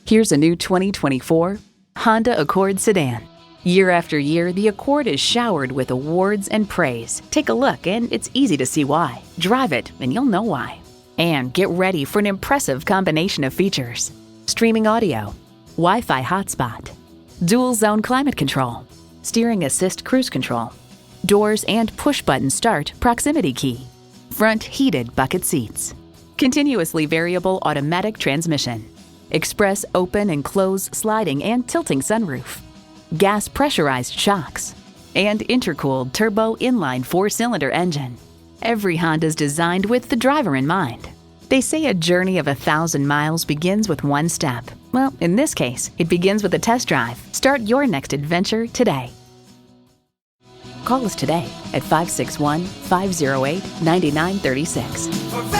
Here's a new 2024 Honda Accord sedan. Year after year, the Accord is showered with awards and praise. Take a look and it's easy to see why. Drive it and you'll know why. And get ready for an impressive combination of features: streaming audio, Wi-Fi hotspot, dual zone climate control, steering assist cruise control, doors and push-button start proximity key, front heated bucket seats, continuously variable automatic transmission, express open and close sliding and tilting sunroof, gas pressurized shocks, and intercooled turbo inline 4-cylinder engine. Every Honda's designed with the driver in mind. They say a journey of 1,000 miles begins with one step. Well, in this case, it begins with a test drive. Start your next adventure today. Call us today at 561-508-9936.